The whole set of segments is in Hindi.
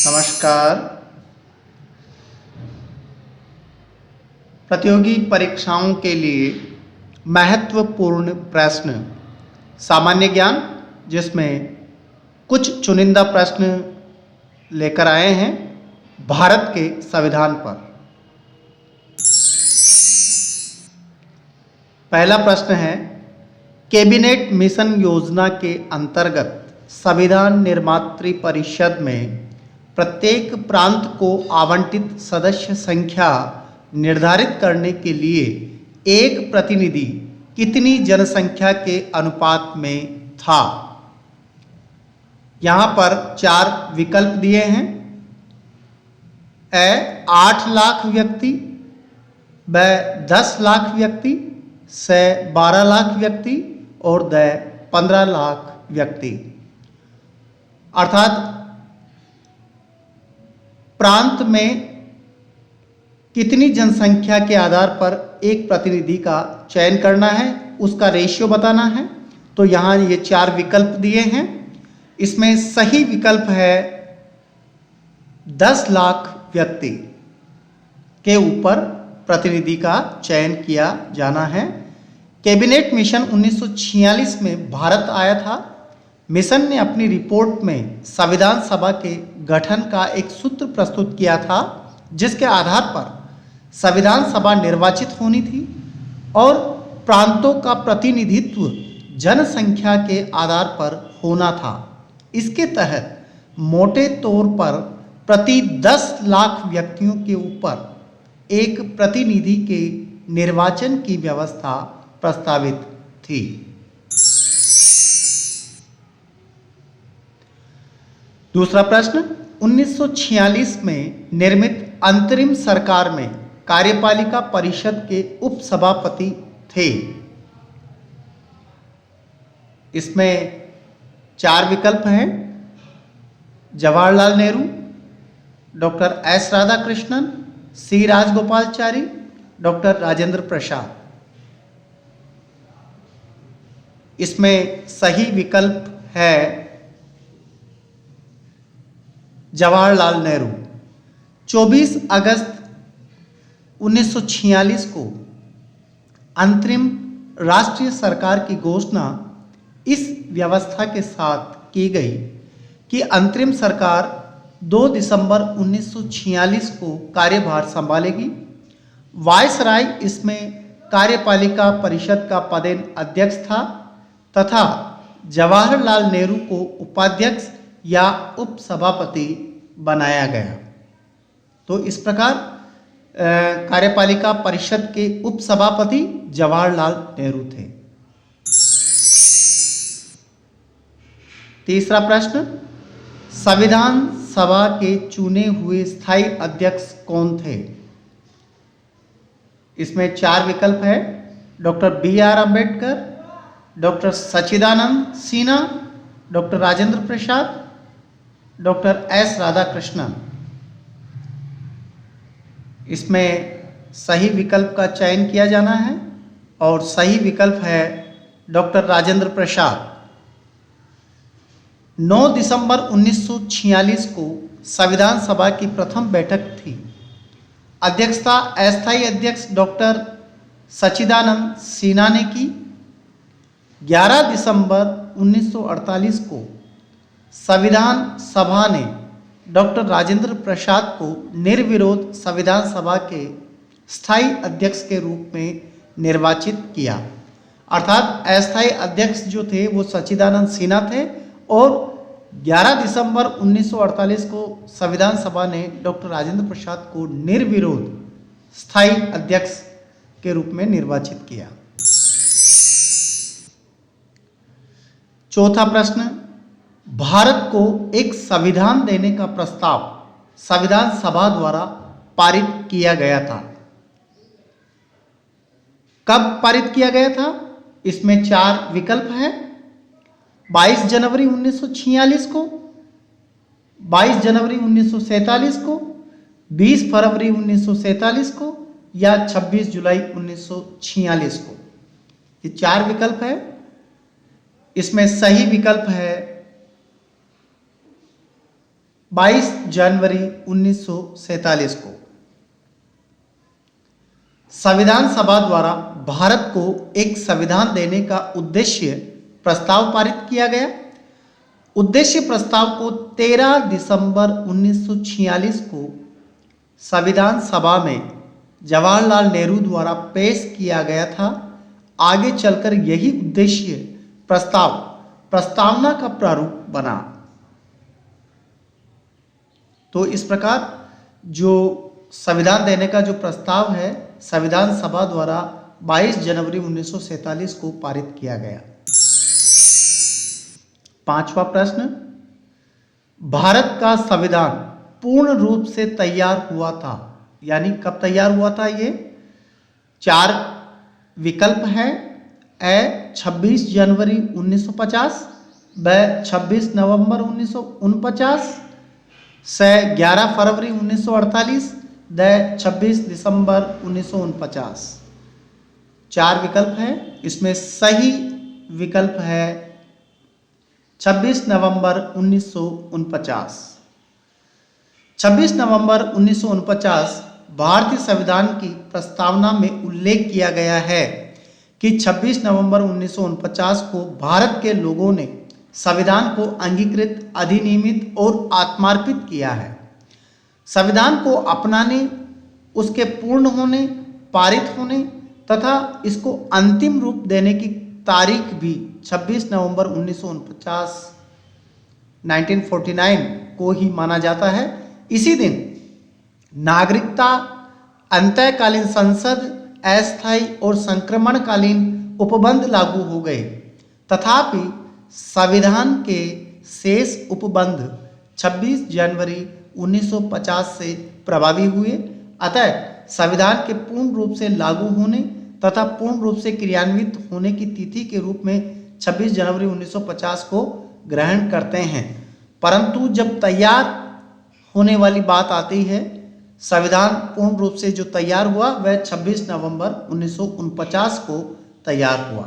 नमस्कार। प्रतियोगी परीक्षाओं के लिए महत्वपूर्ण प्रश्न सामान्य ज्ञान, जिसमें कुछ चुनिंदा प्रश्न लेकर आए हैं भारत के संविधान पर। पहला प्रश्न है, कैबिनेट मिशन योजना के अंतर्गत संविधान निर्मात्री परिषद में प्रत्येक प्रांत को आवंटित सदस्य संख्या निर्धारित करने के लिए एक प्रतिनिधि कितनी जनसंख्या के अनुपात में था? यहाँ पर 4 विकल्प दिए हैं। ए 8 लाख व्यक्ति, ब 10 लाख व्यक्ति, से 12 लाख व्यक्ति और द 15 लाख व्यक्ति। अर्थात प्रांत में कितनी जनसंख्या के आधार पर एक प्रतिनिधि का चयन करना है, उसका रेशियो बताना है। तो यहाँ ये 4 विकल्प दिए हैं। इसमें सही विकल्प है 10 लाख व्यक्ति के ऊपर प्रतिनिधि का चयन किया जाना है। कैबिनेट मिशन 1946 में भारत आया था। मिशन ने अपनी रिपोर्ट में संविधान सभा के गठन का एक सूत्र प्रस्तुत किया था, जिसके आधार पर संविधान सभा निर्वाचित होनी थी और प्रांतों का प्रतिनिधित्व जनसंख्या के आधार पर होना था। इसके तहत मोटे तौर पर प्रति 10 लाख व्यक्तियों के ऊपर एक प्रतिनिधि के निर्वाचन की व्यवस्था प्रस्तावित थी। दूसरा प्रश्न, 1946 में निर्मित अंतरिम सरकार में कार्यपालिका परिषद के उपसभापति थे। इसमें 4 विकल्प हैं। जवाहरलाल नेहरू, डॉक्टर एस राधाकृष्णन, सी राजगोपालचारी, डॉक्टर राजेंद्र प्रसाद। इसमें सही विकल्प है जवाहरलाल नेहरू। 24 अगस्त 1946 को अंतरिम राष्ट्रीय सरकार की घोषणा इस व्यवस्था के साथ की गई कि अंतरिम सरकार 2 दिसंबर 1946 को कार्यभार संभालेगी। वायसराय इसमें कार्यपालिका परिषद का पदेन अध्यक्ष था तथा जवाहरलाल नेहरू को उपाध्यक्ष या उपसभापति बनाया गया। तो इस प्रकार कार्यपालिका परिषद के उपसभापति जवाहरलाल नेहरू थे। तीसरा प्रश्न, संविधान सभा के चुने हुए स्थायी अध्यक्ष कौन थे? इसमें 4 विकल्प है। डॉक्टर BR अम्बेडकर, डॉक्टर सच्चिदानंद सिन्हा, डॉक्टर राजेंद्र प्रसाद, डॉक्टर एस राधाकृष्णन। इसमें सही विकल्प का चयन किया जाना है और सही विकल्प है डॉक्टर राजेंद्र प्रसाद। 9 दिसंबर 1946 को संविधान सभा की प्रथम बैठक थी। अध्यक्षता अस्थायी अध्यक्ष डॉक्टर सच्चिदानंद सिन्हा ने की। 11 दिसंबर 1948 को संविधान सभा ने डॉक्टर राजेंद्र प्रसाद को निर्विरोध संविधान सभा के स्थायी अध्यक्ष के रूप में निर्वाचित किया। अर्थात अस्थायी अध्यक्ष जो थे वो सच्चिदानंद सिन्हा थे और 11 दिसंबर 1948 को संविधान सभा ने डॉक्टर राजेंद्र प्रसाद को निर्विरोध स्थायी अध्यक्ष के रूप में निर्वाचित किया। चौथा प्रश्न, भारत को एक संविधान देने का प्रस्ताव संविधान सभा द्वारा पारित किया गया था। कब पारित किया गया था? इसमें 4 विकल्प हैं। 22 जनवरी 1946 को, 22 जनवरी 1947 को, 20 फरवरी 1947 को या 26 जुलाई 1946 को। ये 4 विकल्प है। इसमें सही विकल्प है 22 जनवरी 1947 को संविधान सभा द्वारा भारत को एक संविधान देने का उद्देश्य प्रस्ताव पारित किया गया। उद्देश्य प्रस्ताव को 13 दिसंबर 1946 को संविधान सभा में जवाहरलाल नेहरू द्वारा पेश किया गया था। आगे चलकर यही उद्देश्य प्रस्तावना का प्रारूप बना। तो इस प्रकार जो संविधान देने का जो प्रस्ताव है संविधान सभा द्वारा 22 जनवरी 1947 को पारित किया गया। 5वां प्रश्न, भारत का संविधान पूर्ण रूप से तैयार हुआ था, यानी कब तैयार हुआ था? ये 4 विकल्प है। ए 26 जनवरी 1950, ब 26 नवंबर 1949, से 11 फरवरी 1948, द 26 दिसंबर 1949। 4 विकल्प है, इसमें सही विकल्प है 26 नवंबर 1949। 26 नवंबर 1949 भारतीय संविधान की प्रस्तावना में उल्लेख किया गया है कि 26 नवंबर 1949 को भारत के लोगों ने संविधान को अंगीकृत, अधिनियमित और आत्मार्पित किया है। संविधान को अपनाने, उसके पूर्ण होने, पारित होने तथा इसको अंतिम रूप देने की तारीख भी 26 नवंबर 1949 को ही माना जाता है। इसी दिन नागरिकता, अंतःकालीन संसद, अस्थायी और संक्रमणकालीन उपबंध लागू हो गए। तथापि संविधान के शेष उपबंध 26 जनवरी 1950 से प्रभावी हुए। अतः संविधान के पूर्ण रूप से लागू होने तथा पूर्ण रूप से क्रियान्वित होने की तिथि के रूप में 26 जनवरी 1950 को ग्रहण करते हैं। परंतु जब तैयार होने वाली बात आती है, संविधान पूर्ण रूप से जो तैयार हुआ वह 26 नवंबर 1949 को तैयार हुआ।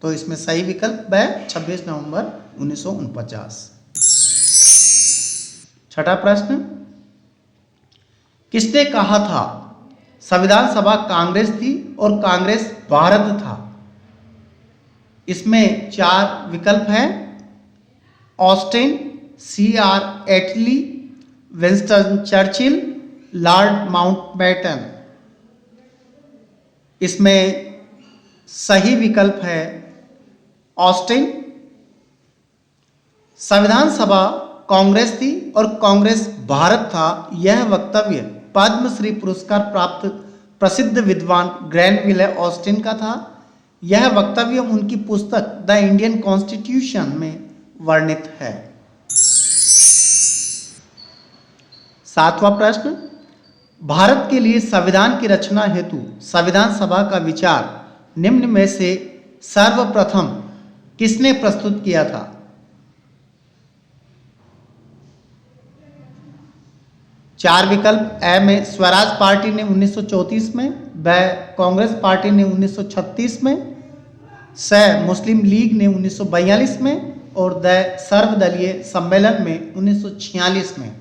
तो इसमें सही विकल्प है 26 नवंबर 1949। 6ठा प्रश्न, किसने कहा था संविधान सभा कांग्रेस थी और कांग्रेस भारत था? इसमें 4 विकल्प हैं। Austin, C.R. एटली, विंस्टन चर्चिल, लॉर्ड माउंटबेटन। इसमें सही विकल्प है ऑस्टिन। संविधान सभा कांग्रेस थी और कांग्रेस भारत था, यह वक्तव्य पद्मश्री पुरस्कार प्राप्त प्रसिद्ध विद्वान ग्रैनविले ऑस्टिन का था। यह वक्तव्य उनकी पुस्तक द इंडियन कॉन्स्टिट्यूशन में वर्णित है। 7वां प्रश्न, भारत के लिए संविधान की रचना हेतु संविधान सभा का विचार निम्न में से सर्वप्रथम किसने प्रस्तुत किया था? चार विकल्प। ए में स्वराज पार्टी ने 1934 में, ब कांग्रेस पार्टी ने 1936 में, स मुस्लिम लीग ने 1942 में और द सर्वदलीय सम्मेलन में 1946 में।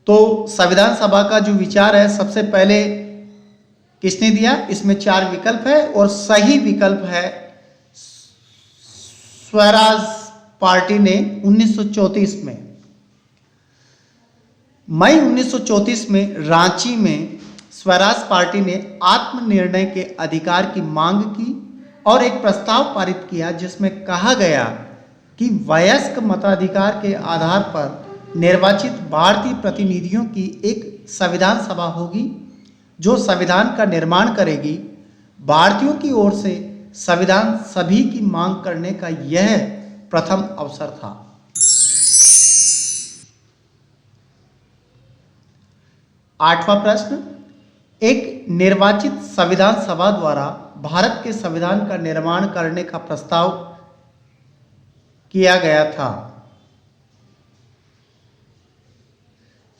तो संविधान सभा का जो विचार है सबसे पहले किसने दिया? इसमें 4 विकल्प है और सही विकल्प है स्वराज पार्टी ने 1934 में। मई 1934 में रांची में स्वराज पार्टी ने आत्मनिर्णय के अधिकार की मांग की और एक प्रस्ताव पारित किया जिसमें कहा गया कि वयस्क मताधिकार के आधार पर निर्वाचित भारतीय प्रतिनिधियों की एक संविधान सभा होगी जो संविधान का निर्माण करेगी। भारतीयों की ओर से संविधान सभी की मांग करने का यह प्रथम अवसर था। 8वां प्रश्न, एक निर्वाचित संविधान सभा द्वारा भारत के संविधान का निर्माण करने का प्रस्ताव किया गया था।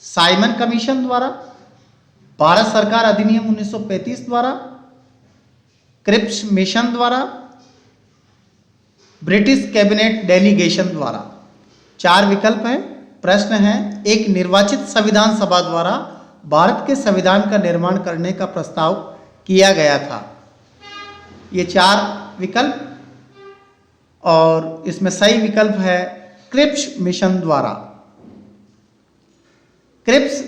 साइमन कमीशन द्वारा, भारत सरकार अधिनियम 1935 द्वारा, क्रिप्स मिशन द्वारा, ब्रिटिश कैबिनेट डेलीगेशन द्वारा। 4 विकल्प हैं। प्रश्न है, एक निर्वाचित संविधान सभा द्वारा भारत के संविधान का निर्माण करने का प्रस्ताव किया गया था। ये 4 विकल्प और इसमें सही विकल्प है क्रिप्स मिशन द्वारा। क्रिप्स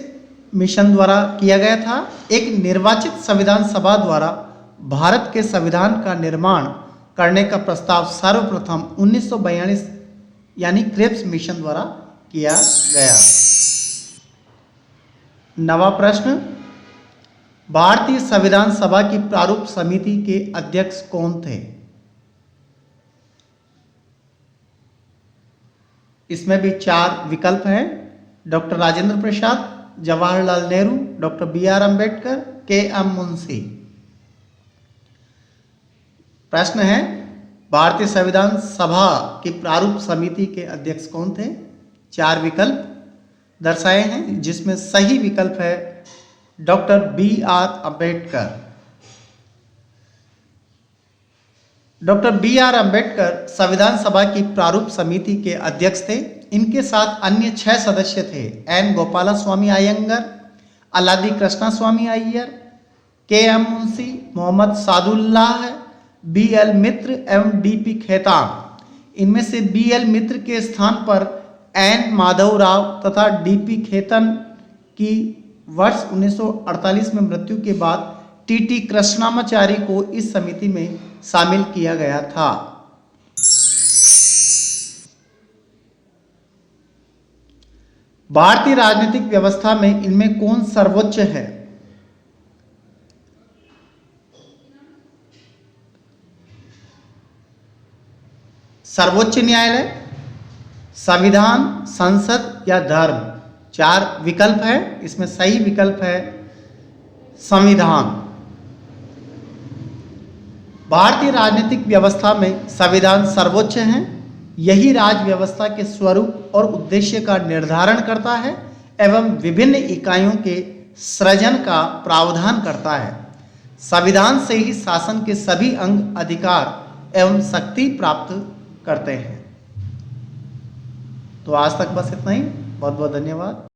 मिशन द्वारा किया गया था। एक निर्वाचित संविधान सभा द्वारा भारत के संविधान का निर्माण करने का प्रस्ताव सर्वप्रथम 1942 यानी क्रिप्स मिशन द्वारा किया गया। 9वां प्रश्न, भारतीय संविधान सभा की प्रारूप समिति के अध्यक्ष कौन थे? इसमें भी 4 विकल्प हैं। Doctor Rajendra Prasad, Jawaharlal Nehru, doctor B R. Ambedkar, K M. Munshi. प्रश्न है, भारतीय संविधान सभा की प्रारूप समिति के अध्यक्ष कौन थे? 4 विकल्प दर्शाए हैं, जिसमें सही विकल्प है doctor B R. Ambedkar. Doctor B R. Ambedkar संविधान सभा की प्रारूप समिति के अध्यक्ष थे। इनके साथ अन्य 6 सदस्य थे, एन. गोपालस्वामी अयंगर, अल्लादी कृष्णा स्वामी अय्यर, के.एम. मुंशी, मोहम्मद सादुल्लाह, बी.एल. मित्र एवं डी.पी. खेतान। इनमें से बी.एल. मित्र के स्थान पर एन. माधव राव तथा डी.पी. खेतन की वर्ष 1948 में मृत्यु के बाद टी.टी. कृष्णामाचारी को इस समिति में शामिल किया गया था। भारतीय राजनीतिक व्यवस्था में इनमें कौन सर्वोच्च है? सर्वोच्च न्यायालय, संविधान, संसद या धर्म। 4 विकल्प है, इसमें सही विकल्प है संविधान। भारतीय राजनीतिक व्यवस्था में संविधान सर्वोच्च है। यही राज्य व्यवस्था के स्वरूप और उद्देश्य का निर्धारण करता है एवं विभिन्न इकाइयों के सृजन का प्रावधान करता है। संविधान से ही शासन के सभी अंग अधिकार एवं शक्ति प्राप्त करते हैं। तो आज तक बस इतना ही। बहुत बहुत धन्यवाद।